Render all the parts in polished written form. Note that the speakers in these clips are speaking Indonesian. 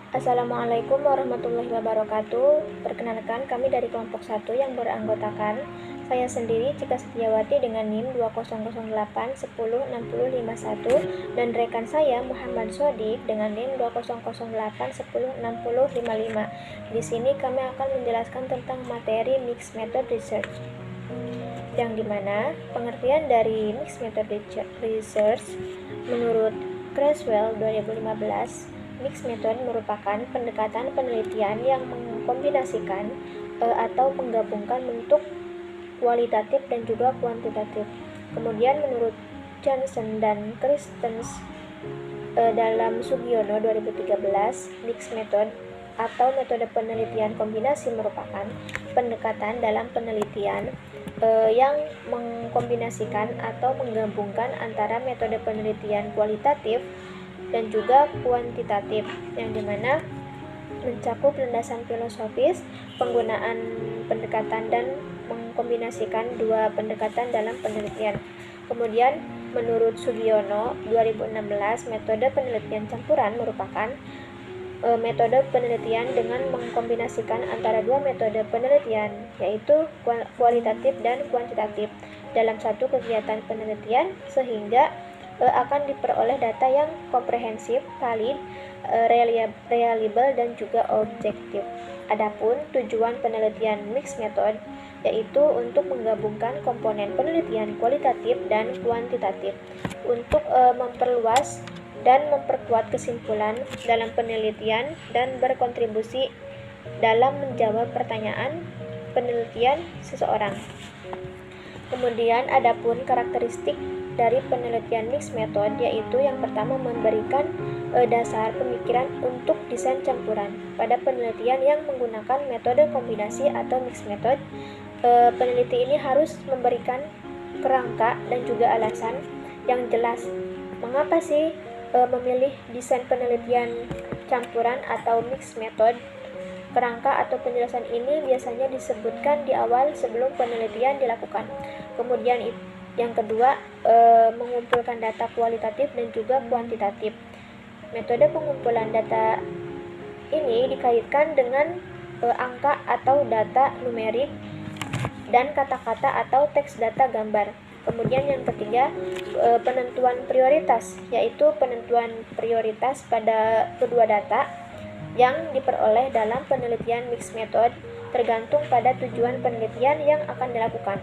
Assalamualaikum warahmatullahi wabarakatuh. Perkenalkan, kami dari kelompok 1 yang beranggotakan saya sendiri Cika Setiawati dengan NIM 2008106051 dan rekan saya Muhammad Sodik dengan NIM 2008106055. Di sini kami akan menjelaskan tentang materi Mixed Method Research, yang dimana pengertian dari Mixed Method Research menurut Creswell 2015, Mixed Method merupakan pendekatan penelitian yang mengkombinasikan atau menggabungkan bentuk kualitatif dan juga kuantitatif. Kemudian menurut Johnson dan Christens dalam Sugiono 2013, Mixed Method atau metode penelitian kombinasi merupakan pendekatan dalam penelitian yang mengkombinasikan atau menggabungkan antara metode penelitian kualitatif dan juga kuantitatif, yang dimana mencakup landasan filosofis, penggunaan pendekatan dan mengkombinasikan dua pendekatan dalam penelitian. Kemudian menurut Sugiono 2016, metode penelitian campuran merupakan metode penelitian dengan mengkombinasikan antara dua metode penelitian, yaitu kualitatif dan kuantitatif, dalam satu kegiatan penelitian sehingga akan diperoleh data yang komprehensif, valid, reliable, dan juga objektif. Adapun tujuan penelitian mixed method yaitu untuk menggabungkan komponen penelitian kualitatif dan kuantitatif untuk memperluas dan memperkuat kesimpulan dalam penelitian dan berkontribusi dalam menjawab pertanyaan penelitian seseorang. Kemudian adapun karakteristik dari penelitian mixed method yaitu yang pertama memberikan dasar pemikiran untuk desain campuran. Pada penelitian yang menggunakan metode kombinasi atau mixed method, peneliti ini harus memberikan kerangka dan juga alasan yang jelas mengapa sih memilih desain penelitian campuran atau mixed method. Kerangka atau penjelasan ini biasanya disebutkan di awal sebelum penelitian dilakukan. Kemudian yang kedua, mengumpulkan data kualitatif dan juga kuantitatif. Metode pengumpulan data ini dikaitkan dengan angka atau data numerik dan kata-kata atau teks data gambar. Kemudian yang ketiga, penentuan prioritas, yaitu penentuan prioritas pada kedua data yang diperoleh dalam penelitian mixed method tergantung pada tujuan penelitian yang akan dilakukan.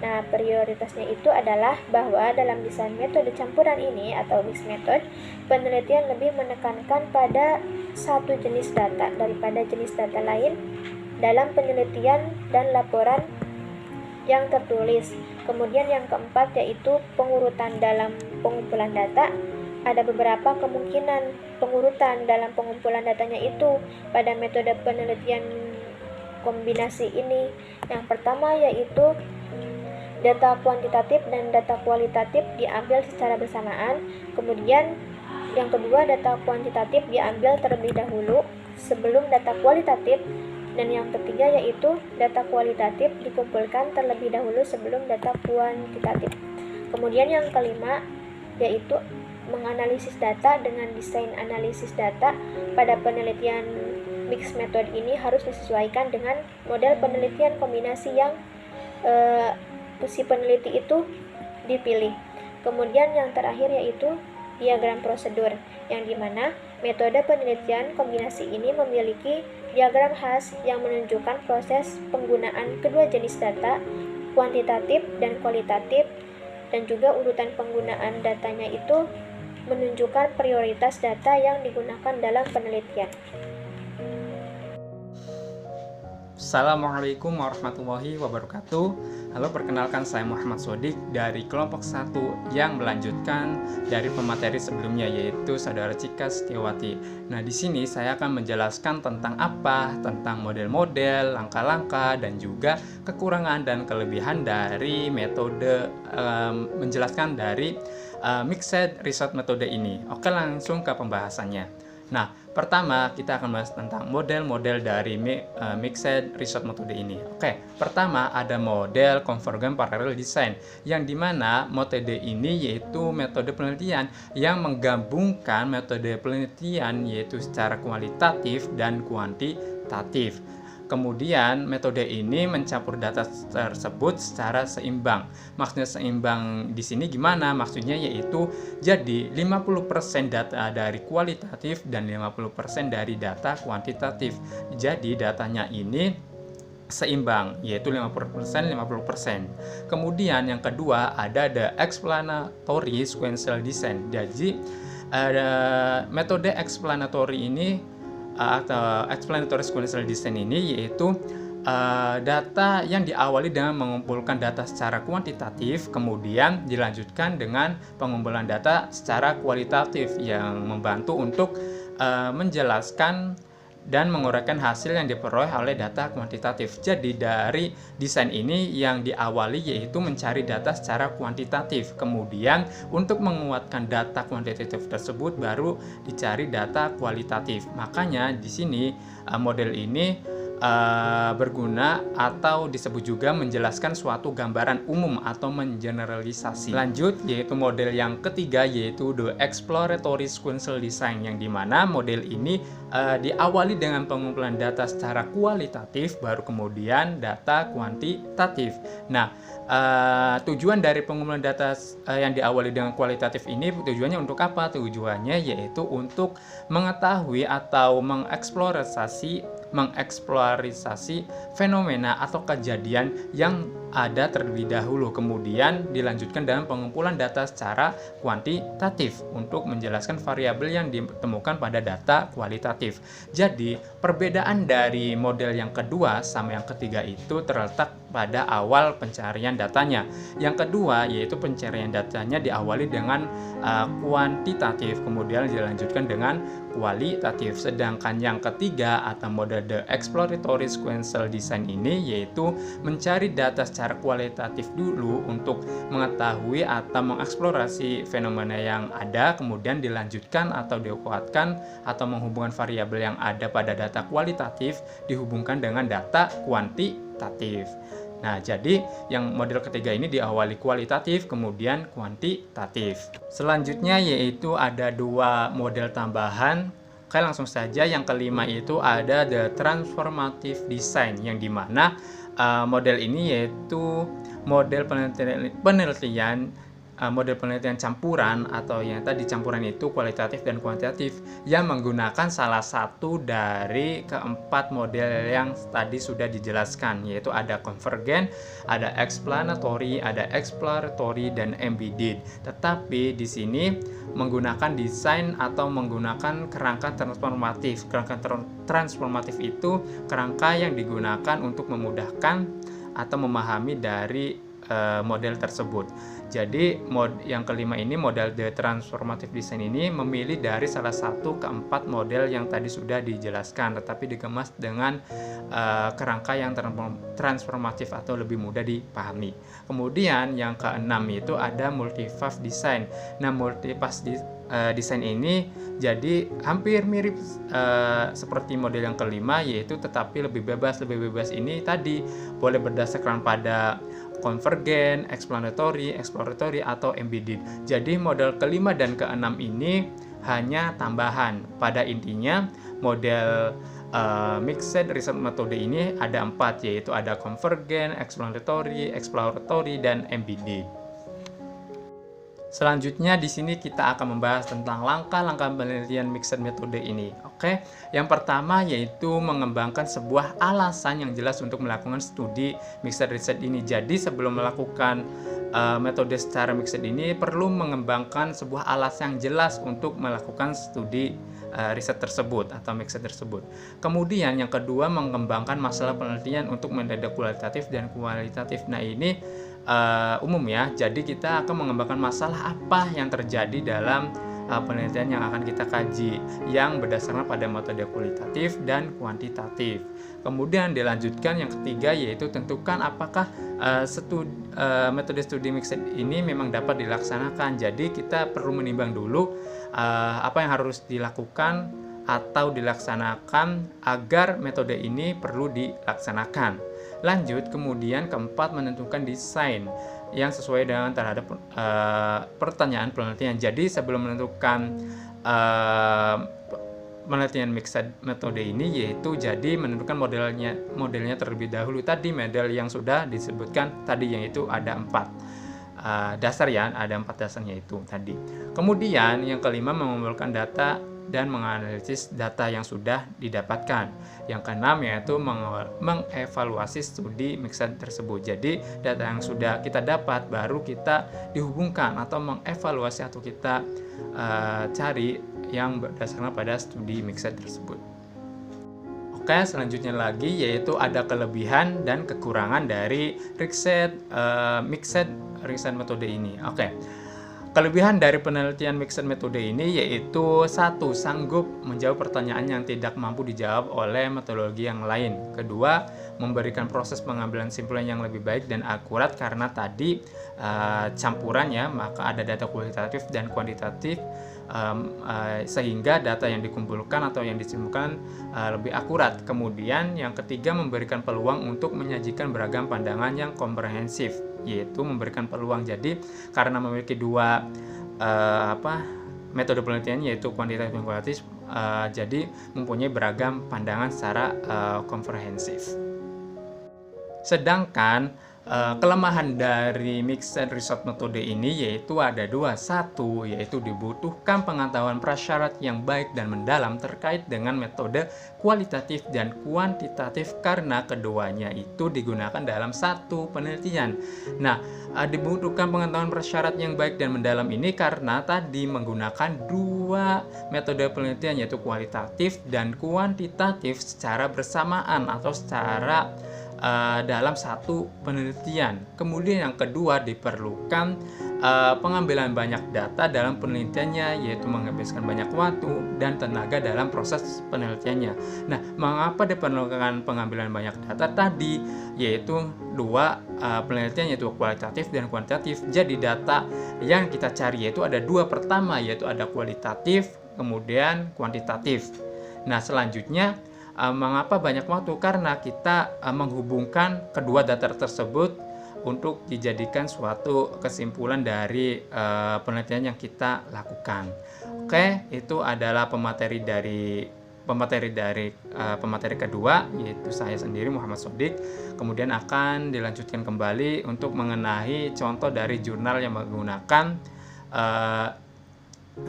Nah, prioritasnya itu adalah bahwa dalam desain metode campuran ini atau mixed method, penelitian lebih menekankan pada satu jenis data daripada jenis data lain dalam penelitian dan laporan yang tertulis. Kemudian yang keempat yaitu pengurutan dalam pengumpulan data. Ada beberapa kemungkinan pengurutan dalam pengumpulan datanya itu pada metode penelitian kombinasi ini. Yang pertama yaitu data kuantitatif dan data kualitatif diambil secara bersamaan. Kemudian yang kedua, data kuantitatif diambil terlebih dahulu sebelum data kualitatif. Dan yang ketiga yaitu data kualitatif dikumpulkan terlebih dahulu sebelum data kuantitatif. Kemudian yang kelima yaitu menganalisis data dengan desain analisis data. Pada penelitian mixed method ini harus disesuaikan dengan model penelitian kombinasi yang si peneliti itu dipilih. Kemudian yang terakhir yaitu diagram prosedur, yang dimana metode penelitian kombinasi ini memiliki diagram khas yang menunjukkan proses penggunaan kedua jenis data, kuantitatif dan kualitatif, dan juga urutan penggunaan datanya itu menunjukkan prioritas data yang digunakan dalam penelitian. Assalamualaikum warahmatullahi wabarakatuh. Halo, perkenalkan saya Muhammad Sodik dari kelompok 1 yang melanjutkan dari pemateri sebelumnya yaitu Saudara Cika Setiawati. Nah, di sini saya akan menjelaskan tentang model-model, langkah-langkah dan juga kekurangan dan kelebihan dari metode menjelaskan dari mixed research metode ini. Oke, langsung ke pembahasannya. Nah, pertama kita akan bahas tentang model-model dari Mixed Result Method ini. Oke, pertama ada model Convergent Parallel Design, yang dimana metode ini yaitu metode penelitian yang menggabungkan metode penelitian yaitu secara kualitatif dan kuantitatif. Kemudian metode ini mencampur data tersebut secara seimbang. Maksudnya seimbang di sini gimana? Maksudnya yaitu jadi 50% data dari kualitatif dan 50% dari data kuantitatif. Jadi datanya ini seimbang, yaitu 50% 50%. Kemudian yang kedua ada the explanatory sequential design. Jadi metode explanatory ini atau explanatory sequential design ini yaitu data yang diawali dengan mengumpulkan data secara kuantitatif, kemudian dilanjutkan dengan pengumpulan data secara kualitatif yang membantu untuk menjelaskan dan menguraikan hasil yang diperoleh oleh data kuantitatif. Jadi dari desain ini yang diawali yaitu mencari data secara kuantitatif. Kemudian untuk menguatkan data kuantitatif tersebut baru dicari data kualitatif. Makanya di sini model ini berguna atau disebut juga menjelaskan suatu gambaran umum atau mengeneralisasi. Lanjut yaitu model yang ketiga yaitu the exploratory sequential design, yang dimana model ini diawali dengan pengumpulan data secara kualitatif baru kemudian data kuantitatif. Nah, tujuan dari pengumpulan data yang diawali dengan kualitatif ini tujuannya untuk apa? Tujuannya yaitu untuk mengetahui atau mengeksplorasi fenomena atau kejadian yang ada terlebih dahulu, kemudian dilanjutkan dengan pengumpulan data secara kuantitatif untuk menjelaskan variabel yang ditemukan pada data kualitatif. Jadi perbedaan dari model yang kedua sama yang ketiga itu terletak pada awal pencarian datanya. Yang kedua yaitu pencarian datanya diawali dengan kuantitatif, kemudian dilanjutkan dengan kualitatif. Sedangkan yang ketiga atau model the exploratory sequential design ini yaitu mencari data secara kualitatif dulu untuk mengetahui atau mengeksplorasi fenomena yang ada, kemudian dilanjutkan atau dikuatkan atau menghubungkan variabel yang ada pada data kualitatif dihubungkan dengan data kuantitatif. Nah, jadi yang model ketiga ini diawali kualitatif, kemudian kuantitatif. Selanjutnya yaitu ada dua model tambahan. Oke, langsung saja yang kelima itu ada the transformative design, yang dimana model ini yaitu model penelitian campuran atau yang tadi campuran itu kualitatif dan kuantitatif yang menggunakan salah satu dari keempat model yang tadi sudah dijelaskan, yaitu ada convergent, ada explanatory, ada exploratory, dan embedded. Tetapi di sini menggunakan desain atau menggunakan kerangka transformatif. Kerangka transformatif itu kerangka yang digunakan untuk memudahkan atau memahami dari model tersebut. Jadi yang kelima ini model the transformative design ini memilih dari salah satu keempat model yang tadi sudah dijelaskan, tetapi dikemas dengan kerangka yang transformatif atau lebih mudah dipahami. Kemudian yang keenam itu ada multi-phase design. Nah, multi-phase design ini jadi hampir mirip seperti model yang kelima, yaitu tetapi lebih bebas. Lebih bebas ini tadi boleh berdasarkan pada convergent, explanatory, exploratory, atau embedded. Jadi model kelima dan keenam ini hanya tambahan. Pada intinya model mixed result metode ini ada 4, yaitu ada convergent, explanatory, exploratory, dan embedded. Selanjutnya di sini kita akan membahas tentang langkah-langkah penelitian mixed metode ini. Oke, yang pertama yaitu mengembangkan sebuah alasan yang jelas untuk melakukan studi mixed research ini. Jadi sebelum melakukan metode secara mixed ini perlu mengembangkan sebuah alasan yang jelas untuk melakukan studi riset tersebut atau mixed tersebut. Kemudian yang kedua mengembangkan masalah penelitian untuk metode kualitatif dan kualitatif. Nah, ini umum ya. Jadi kita akan mengembangkan masalah apa yang terjadi dalam penelitian yang akan kita kaji yang berdasarkan pada metode kualitatif dan kuantitatif. Kemudian dilanjutkan yang ketiga yaitu tentukan apakah metode studi mixed ini memang dapat dilaksanakan. Jadi kita perlu menimbang dulu apa yang harus dilakukan atau dilaksanakan agar metode ini perlu dilaksanakan. Lanjut, kemudian keempat, menentukan desain yang sesuai dengan terhadap pertanyaan penelitian. Jadi sebelum menentukan penelitian mixed metode ini, yaitu jadi menentukan modelnya terlebih dahulu. Tadi model yang sudah disebutkan tadi, yaitu ada 4 dasar ya, ada 4 dasarnya itu tadi. Kemudian yang kelima, mengumpulkan data dan menganalisis data yang sudah didapatkan. Yang keenam yaitu mengevaluasi studi mixed tersebut. Jadi data yang sudah kita dapat baru kita dihubungkan atau mengevaluasi atau kita cari yang berdasarkan pada studi mixed tersebut. Oke, selanjutnya lagi yaitu ada kelebihan dan kekurangan dari mixed riset metode ini. Oke. Kelebihan dari penelitian mixed metode ini yaitu 1. Sanggup menjawab pertanyaan yang tidak mampu dijawab oleh metodologi yang lain. Kedua, memberikan proses pengambilan kesimpulan yang lebih baik dan akurat karena tadi campurannya, maka ada data kualitatif dan kuantitatif, sehingga data yang dikumpulkan atau yang disimpulkan lebih akurat. Kemudian yang ketiga, memberikan peluang untuk menyajikan beragam pandangan yang komprehensif, yaitu memberikan peluang. Jadi karena memiliki 2 metode penelitian yaitu kuantitatif dan kualitatif, jadi mempunyai beragam pandangan secara komprehensif. Sedangkan kelemahan dari mixed research metode ini yaitu ada 2. 1, yaitu dibutuhkan pengetahuan prasyarat yang baik dan mendalam terkait dengan metode kualitatif dan kuantitatif karena keduanya itu digunakan dalam satu penelitian. Nah, dibutuhkan pengetahuan prasyarat yang baik dan mendalam ini karena tadi menggunakan 2 metode penelitian yaitu kualitatif dan kuantitatif secara bersamaan atau secara dalam satu penelitian. Kemudian yang kedua, diperlukan pengambilan banyak data dalam penelitiannya, yaitu menghabiskan banyak waktu dan tenaga dalam proses penelitiannya. Nah, mengapa diperlukan pengambilan banyak data tadi? Yaitu 2 penelitian yaitu kualitatif dan kuantitatif. Jadi data yang kita cari yaitu ada 2. Pertama yaitu ada kualitatif, kemudian kuantitatif. Nah, selanjutnya mengapa banyak waktu? Karena kita menghubungkan kedua data tersebut untuk dijadikan suatu kesimpulan dari penelitian yang kita lakukan. Oke, itu adalah pemateri kedua, yaitu saya sendiri Muhammad Sodik. Kemudian akan dilanjutkan kembali untuk mengenai contoh dari jurnal yang menggunakan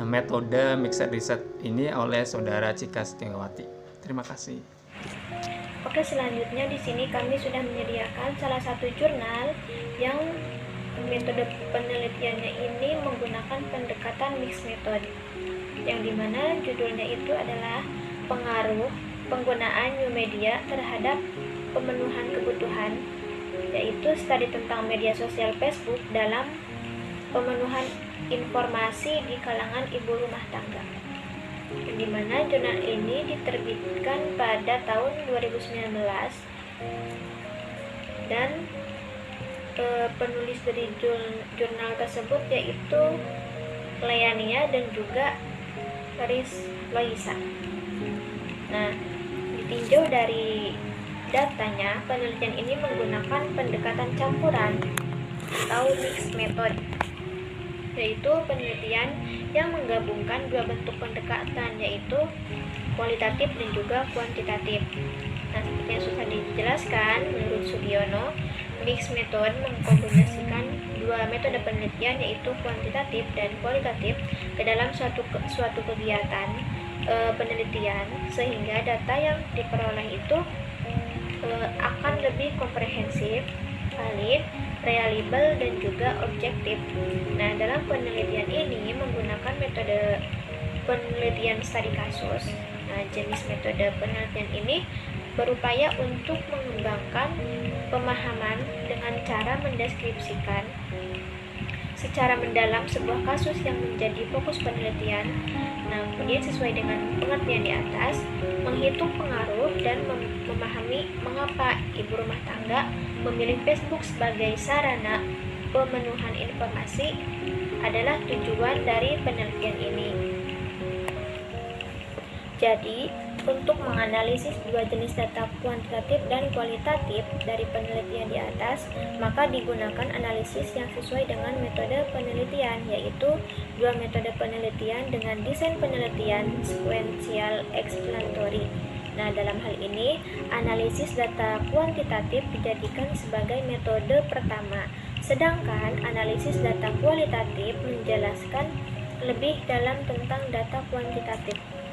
metode mixed research ini oleh saudara Cika Setiawati. Terima kasih. Oke, selanjutnya di sini kami sudah menyediakan salah satu jurnal yang metode penelitiannya ini menggunakan pendekatan mixed method, yang dimana judulnya itu adalah pengaruh penggunaan new media terhadap pemenuhan kebutuhan, yaitu studi tentang media sosial Facebook dalam pemenuhan informasi di kalangan ibu rumah tangga. Di mana jurnal ini diterbitkan pada tahun 2019 dan penulis dari jurnal tersebut yaitu Leania dan juga Loisa. Nah, ditinjau dari datanya, penelitian ini menggunakan pendekatan campuran atau mixed method, yaitu penelitian yang menggabungkan 2 bentuk pendekatan, yaitu kualitatif dan juga kuantitatif. Nah, seperti yang sudah dijelaskan, menurut Sugiono, mixed method mengkombinasikan 2 metode penelitian yaitu kuantitatif dan kualitatif ke dalam suatu kegiatan penelitian, sehingga data yang diperoleh itu akan lebih komprehensif, valid, reliable, dan juga objektif. Nah, dalam penelitian ini menggunakan metode penelitian studi kasus. Nah, jenis metode penelitian ini berupaya untuk mengembangkan pemahaman dengan cara mendeskripsikan secara mendalam sebuah kasus yang menjadi fokus penelitian. Nah, kemudian sesuai dengan pengertian di atas, menghitung pengaruh dan memahami mengapa ibu rumah tangga memilih Facebook sebagai sarana pemenuhan informasi adalah tujuan dari penelitian ini. Jadi, untuk menganalisis dua jenis data kuantitatif dan kualitatif dari penelitian di atas, maka digunakan analisis yang sesuai dengan metode penelitian, yaitu dua metode penelitian dengan desain penelitian sequential explanatory. Nah, dalam hal ini, analisis data kuantitatif dijadikan sebagai metode pertama, sedangkan analisis data kualitatif menjelaskan lebih dalam tentang data kuantitatif.